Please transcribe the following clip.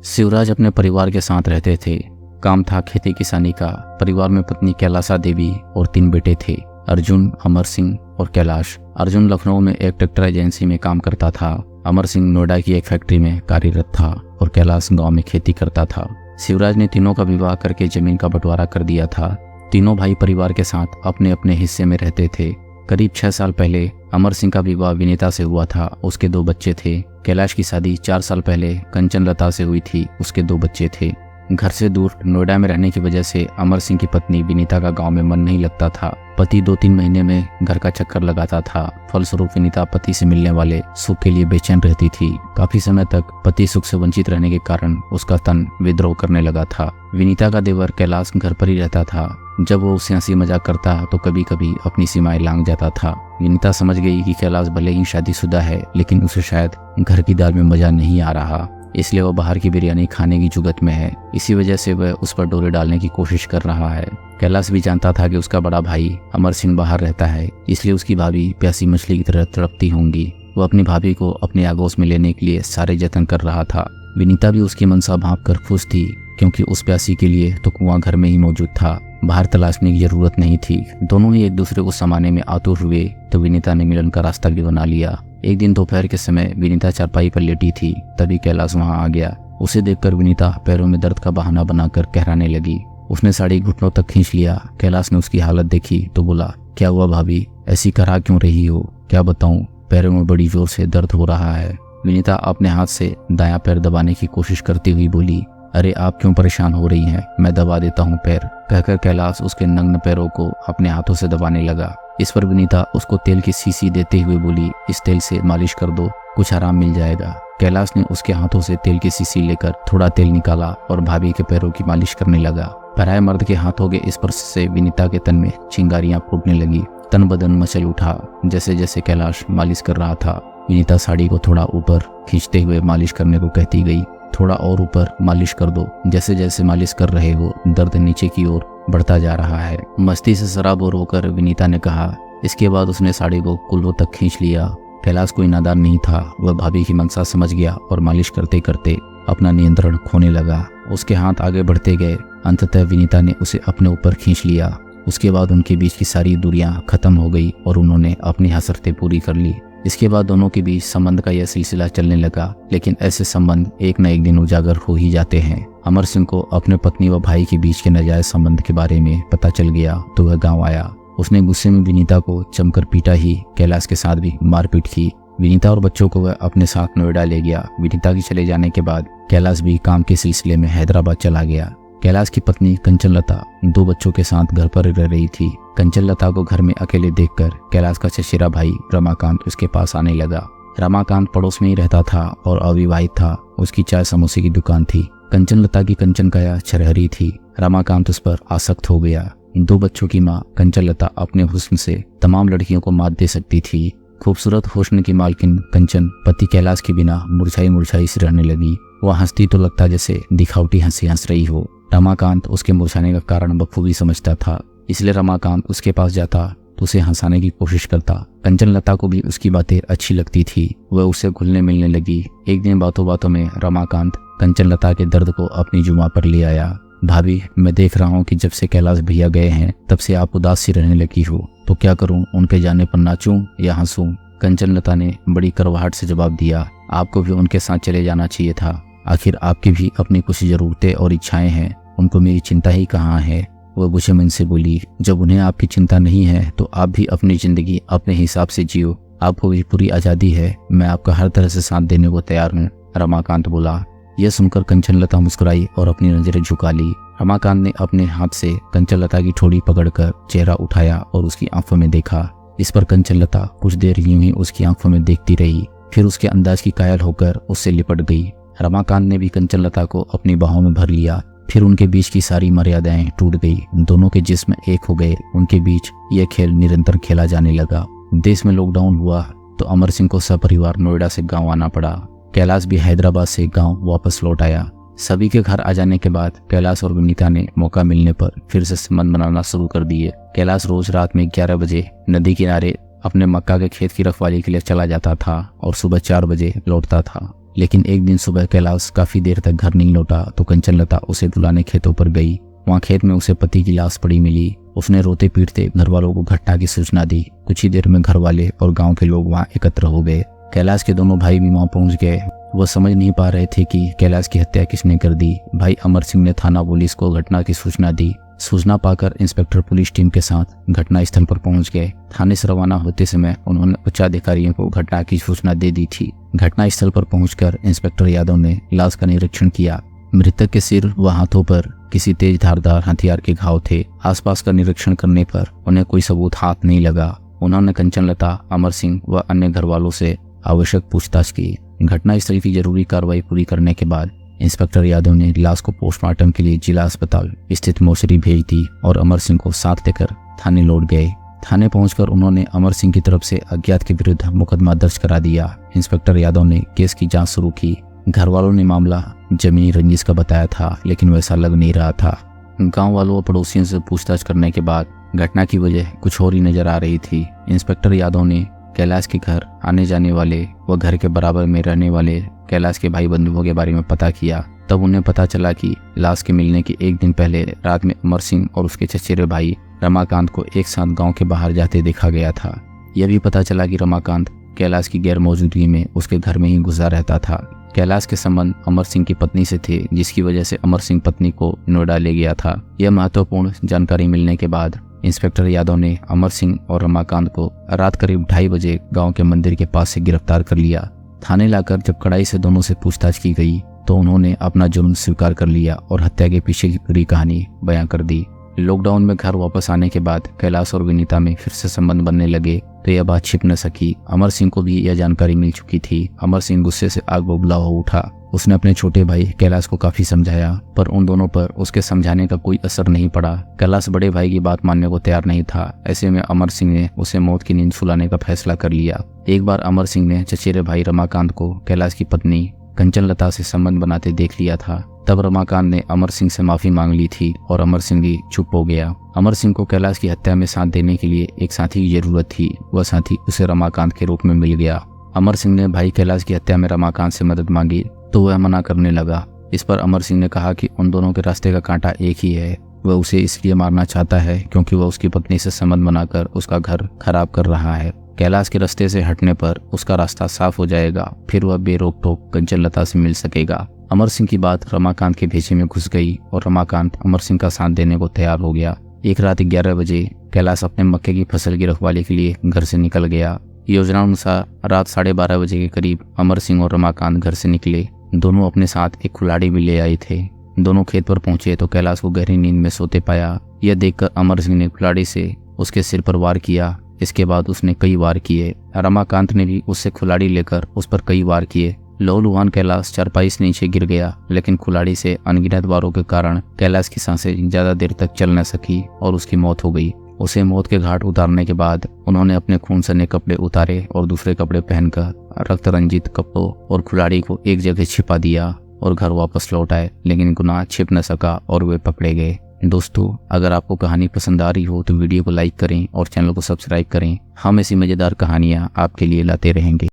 शिवराज अपने परिवार के साथ रहते थे। काम था खेती किसानी का। परिवार में पत्नी कैलासा देवी और 3 बेटे थे, अर्जुन, अमर सिंह और कैलाश। अर्जुन लखनऊ में एक ट्रैक्टर एजेंसी में काम करता था। अमर सिंह नोएडा की एक फैक्ट्री में कार्यरत था और कैलाश गांव में खेती करता था। शिवराज ने तीनों का विवाह करके जमीन का बंटवारा कर दिया था। तीनों भाई परिवार के साथ अपने अपने हिस्से में रहते थे। करीब 6 साल पहले अमर सिंह का विवाह विनीता से हुआ था। उसके 2 बच्चे थे। कैलाश की शादी 4 साल पहले कंचन लता से हुई थी। उसके 2 बच्चे थे। घर से दूर नोएडा में रहने की वजह से अमर सिंह की पत्नी विनीता का गांव में मन नहीं लगता था। पति 2-3 महीने में घर का चक्कर लगाता था। फलस्वरूप विनीता पति से मिलने वाले सुख के लिए बेचैन रहती थी। काफी समय तक पति सुख से वंचित रहने के कारण उसका तन विद्रोह करने लगा था। विनीता का देवर कैलाश घर पर ही रहता था। जब वो उससे हंसी मजाक करता तो कभी कभी अपनी सीमाएं लांघ जाता था। विनीता समझ गई कि कैलाश भले ही शादीशुदा है, लेकिन उसे शायद घर की दाल में मजा नहीं आ रहा, इसलिए वह बाहर की बिरयानी खाने की जुगत में है। इसी वजह से वह उस पर डोरे डालने की कोशिश कर रहा है। कैलाश भी जानता था कि उसका बड़ा भाई अमर सिंह बाहर रहता है, इसलिए उसकी भाभी प्यासी मछली की तरह तड़पती होंगी। वह अपनी भाभी को अपने आगोश में लेने के लिए सारे जतन कर रहा था। विनीता भी उसकी मनसा भांप कर खुश थी, क्योंकि उस प्यासी के लिए तो कुआं घर में ही मौजूद था। बाहर तलाशने की जरूरत नहीं थी। दोनों ही एक दूसरे को समाने में आतुर हुए तो विनीता ने मिलन का रास्ता भी बना लिया। एक दिन दोपहर के समय विनीता चारपाई पर लेटी थी, तभी कैलाश वहां आ गया। उसे देखकर विनीता पैरों में दर्द का बहाना बनाकर कहराने लगी। उसने साड़ी घुटनों तक खींच लिया। कैलाश ने उसकी हालत देखी तो बोला, क्या हुआ भाभी, ऐसी करा क्यों रही हो? क्या बताऊं, पैरों में बड़ी जोर से दर्द हो रहा है। विनीता अपने हाथ से दायां पैर दबाने की कोशिश करती हुई बोली, अरे आप क्यों परेशान हो रही हैं, मैं दबा देता हूँ पैर। कहकर कैलाश उसके नग्न पैरों को अपने हाथों से दबाने लगा। इस पर विनीता उसको तेल की शीशी देते हुए बोली, इस तेल से मालिश कर दो, कुछ आराम मिल जाएगा। कैलाश ने उसके हाथों से तेल की शीशी लेकर थोड़ा तेल निकाला और भाभी के पैरों की मालिश करने लगा। पराये मर्द के हाथों के स्पर्श से विनीता के तन में चिंगारियां फूटने लगी। तन बदन मचल उठा। जैसे जैसे कैलाश मालिश कर रहा था, विनीता साड़ी को थोड़ा ऊपर खींचते हुए मालिश करने को कहती गई। थोड़ा और ऊपर मालिश कर दो। जैसे जैसे मालिश कर रहे हो, दर्द नीचे की ओर बढ़ता जा रहा है। मस्ती से सराबोर होकर विनीता ने कहा। इसके बाद उसने साड़ी को कुल्लों तक खींच लिया। कैलाश कोई नादान नहीं था। वह भाभी की मनसा समझ गया और मालिश करते करते अपना नियंत्रण खोने लगा। उसके हाथ आगे बढ़ते गए। अंततः विनीता ने उसे अपने ऊपर खींच लिया। उसके बाद उनके बीच की सारी दूरियां खत्म हो गई और उन्होंने अपनी हसरतें पूरी कर ली। इसके बाद दोनों के बीच संबंध का यह सिलसिला चलने लगा, लेकिन ऐसे संबंध एक न एक दिन उजागर हो ही जाते हैं। अमर सिंह को अपने पत्नी व भाई के बीच के नाजायज संबंध के बारे में पता चल गया तो वह गांव आया। उसने गुस्से में विनीता को जमकर पीटा ही कैलाश के साथ भी मारपीट की। विनीता और बच्चों को वह अपने साथ नोएडा ले गया। विनीता के चले जाने के बाद कैलाश भी काम के सिलसिले में हैदराबाद चला गया। कैलाश की पत्नी कंचन लता 2 बच्चों के साथ घर पर रह रही थी। कंचन लता को घर में अकेले देखकर कैलाश का चचेरा भाई रमाकांत उसके पास आने लगा। रमाकांत पड़ोस में ही रहता था और अविवाहित था। उसकी चाय समोसे की दुकान थी। कंचन लता की कंचन काया छरहरी थी। रमाकांत उस पर आसक्त हो गया। 2 बच्चों की माँ कंचन लता अपने हुस्न से तमाम लड़कियों को मात दे सकती थी। खूबसूरत हुस्न की मालकिन कंचन पति कैलाश के बिना मुरझाई मुरझाई सी रहने लगी। वह हंसती तो लगता जैसे दिखावटी हंसी हंस रही हो। रमाकांत उसके मुरझाने का कारण बखूबी समझता था, इसलिए रमाकांत उसके पास जाता तो उसे हंसाने की कोशिश करता। कंचन लता को भी उसकी बातें अच्छी लगती थी। वह उससे घुलने मिलने लगी। एक दिन बातों बातों में रमाकांत कंचन लता के दर्द को अपनी जुबां पर ले आया। भाभी, मैं देख रहा हूँ कि जब से कैलाश भैया गए हैं तब से आप उदास सी रहने लगी हो, तो क्या करूँ, उनके जाने पर नाचूं या हंसूं? कंचन लता ने बड़ी करवाहट से जवाब दिया, आपको भी उनके साथ चले जाना चाहिए था। आखिर आपकी भी अपनी कुछ जरूरतें और इच्छाएं हैं, उनको मेरी चिंता ही कहाँ है? वह बुझे मन से बोली, जब उन्हें आपकी चिंता नहीं है तो आप भी अपनी जिंदगी अपने हिसाब से जियो। आपको भी पूरी आजादी है। मैं आपका हर तरह से साथ देने को तैयार हूँ। रमाकांत बोला। यह सुनकर कंचन लता मुस्कुराई और अपनी नजरें झुका ली। रमाकांत ने अपने हाथ से कंचन लता की ठोड़ी पकड़कर चेहरा उठाया और उसकी आंखों में देखा। इस पर कंचन लता कुछ देर यूं ही उसकी आंखों में देखती रही, फिर उसके अंदाज की कायल होकर उससे लिपट गई। रमाकांत ने भी कंचन लता को अपनी बाहों में भर लिया। फिर उनके बीच की सारी मर्यादाएं टूट गई। दोनों के जिस्म एक हो गए। उनके बीच यह खेल निरंतर खेला जाने लगा। देश में लॉकडाउन हुआ तो अमर सिंह को सपरिवार नोएडा से गांव आना पड़ा। कैलाश भी हैदराबाद से गांव वापस लौट आया। सभी के घर आ जाने के बाद कैलाश और विनीता ने मौका मिलने पर फिर से संबंध बनाना शुरू कर दिए। कैलाश रोज रात में 11 बजे नदी किनारे अपने मक्का के खेत की रखवाली के लिए चला जाता था और सुबह 4 बजे लौटता था। लेकिन एक दिन सुबह कैलाश काफी देर तक घर नहीं लौटा तो कंचनलता उसे बुलाने खेतों पर गई। वहाँ खेत में उसे पति की लाश पड़ी मिली। उसने रोते पीटते घर वालों को घटना की सूचना दी। कुछ ही देर में घर वाले और गांव के लोग वहाँ एकत्र हो गए। कैलाश के दोनों भाई भी वहाँ पहुँच गए। वह समझ नहीं पा रहे थे कि कैलाश की हत्या किसने कर दी। भाई अमर सिंह ने थाना पुलिस को घटना की सूचना दी। सूचना पाकर इंस्पेक्टर पुलिस टीम के साथ घटना स्थल पर पहुंच गए। थाने से रवाना होते समय उन्होंने उच्चाधिकारियों को घटना की सूचना दे दी थी। घटना स्थल पर पहुंचकर इंस्पेक्टर यादव ने लाश का निरीक्षण किया। मृतक के सिर व हाथों पर किसी तेज धारदार हथियार के घाव थे। आसपास का निरीक्षण करने पर उन्हें कोई सबूत हाथ नहीं लगा। उन्होंने कंचनलता, अमर सिंह व अन्य घर वालों से आवश्यक पूछताछ की। घटना स्थल की जरूरी कार्रवाई पूरी करने के बाद इंस्पेक्टर यादव ने लाश को पोस्टमार्टम के लिए जिला अस्पताल स्थित मोर्चरी भेज दी और अमर सिंह को साथ लेकर थाने लौट गए। थाने पहुंचकर उन्होंने अमर सिंह की तरफ से अज्ञात के विरुद्ध मुकदमा दर्ज करा दिया। इंस्पेक्टर यादव ने केस की जांच शुरू की। घर वालों ने मामला जमीनी रंजिश का बताया था, लेकिन वैसा लग नहीं रहा था। गांव वालों और पड़ोसियों से पूछताछ करने के बाद घटना की वजह कुछ और ही नजर आ रही थी। इंस्पेक्टर यादव ने कैलाश के घर आने जाने वाले व घर के बराबर में रहने वाले कैलाश के भाई बंधुओं के बारे में पता किया। तब उन्हें पता चला कि लाश के मिलने के एक दिन पहले रात में अमर सिंह और उसके चचेरे भाई रमाकांत को एक साथ गांव के बाहर जाते देखा गया था। यह भी पता चला कि रमाकांत कैलाश की गैर मौजूदगी में उसके घर में ही गुजरा रहता था। कैलाश के संबंध अमर सिंह की पत्नी से थे, जिसकी वजह से अमर सिंह पत्नी को नोएडा ले गया था। यह महत्वपूर्ण जानकारी मिलने के बाद इंस्पेक्टर यादव ने अमर सिंह और रमाकांत को रात करीब 2:30 बजे गांव के मंदिर के पास से गिरफ्तार कर लिया। थाने लाकर जब कड़ाई से दोनों से पूछताछ की गई तो उन्होंने अपना जुर्म स्वीकार कर लिया और हत्या के पीछे की पूरी कहानी बयां कर दी। लॉकडाउन में घर वापस आने के बाद कैलाश और विनीता में फिर से संबंध बनने लगे तो यह बात छिप न सकी। अमर सिंह को भी यह जानकारी मिल चुकी थी। अमर सिंह गुस्से से आग बबूला हो उठा। उसने अपने छोटे भाई कैलाश को काफी समझाया, पर उन दोनों पर उसके समझाने का कोई असर नहीं पड़ा। कैलाश बड़े भाई की बात मानने को तैयार नहीं था। ऐसे में अमर सिंह ने उसे मौत की नींद सुलाने का फैसला कर लिया। एक बार अमर सिंह ने चचेरे भाई रमाकांत को कैलाश की पत्नी कंचनलता से संबंध बनाते देख लिया था। तब रमाकांत ने अमर सिंह से माफी मांग ली थी और अमर सिंह भी चुप हो गया। अमर सिंह को कैलाश की हत्या में साथ देने के लिए एक साथी की जरूरत थी। वह साथी उसे रमाकांत के रूप में मिल गया। अमर सिंह ने भाई कैलाश की हत्या में रमाकांत से मदद मांगी तो वह मना करने लगा। इस पर अमर सिंह ने कहा कि उन दोनों के रास्ते का कांटा एक ही है। वह उसे इसलिए मारना चाहता है क्योंकि वह उसकी पत्नी से संबंध बनाकर उसका घर खराब कर रहा है। कैलाश के रास्ते से हटने पर उसका रास्ता साफ हो जाएगा, फिर वह बेरोक टोक कंचनलता से मिल सकेगा। अमर सिंह की बात रमाकांत के भेजे में घुस गई और रमाकांत अमर सिंह का साथ देने को तैयार हो गया। एक रात 11 बजे कैलाश अपने मक्के की फसल की रखवाली के लिए घर से निकल गया। योजना अनुसार रात 12:30 बजे के करीब अमर सिंह और रमाकांत घर से निकले। दोनों अपने साथ एक कुल्हाड़ी भी ले आए थे। दोनों खेत पर पहुंचे तो कैलाश को गहरी नींद में सोते पाया। यह देखकर अमर सिंह ने कुल्हाड़ी से उसके सिर पर वार किया। इसके बाद उसने कई वार किए। रमाकांत ने भी उससे कुल्हाड़ी लेकर उस पर कई वार किए। लहूलुहान कैलाश चारपाई से नीचे गिर गया, लेकिन कुल्हाड़ी से अनगिनत वारों के कारण कैलाश की सांसें ज्यादा देर तक चल न सकी और उसकी मौत हो गई। उसे मौत के घाट उतारने के बाद उन्होंने अपने खून सने कपड़े उतारे और दूसरे कपड़े पहनकर रक्त रंजित कपड़ों और कुल्हाड़ी को एक जगह छिपा दिया और घर वापस लौट आए, लेकिन गुनाह छिप न सका और वे पकड़े गए। दोस्तों, अगर आपको कहानी पसंद आ रही हो तो वीडियो को लाइक करें और चैनल को सब्सक्राइब करें। हम ऐसी मजेदार कहानियां आपके लिए लाते रहेंगे।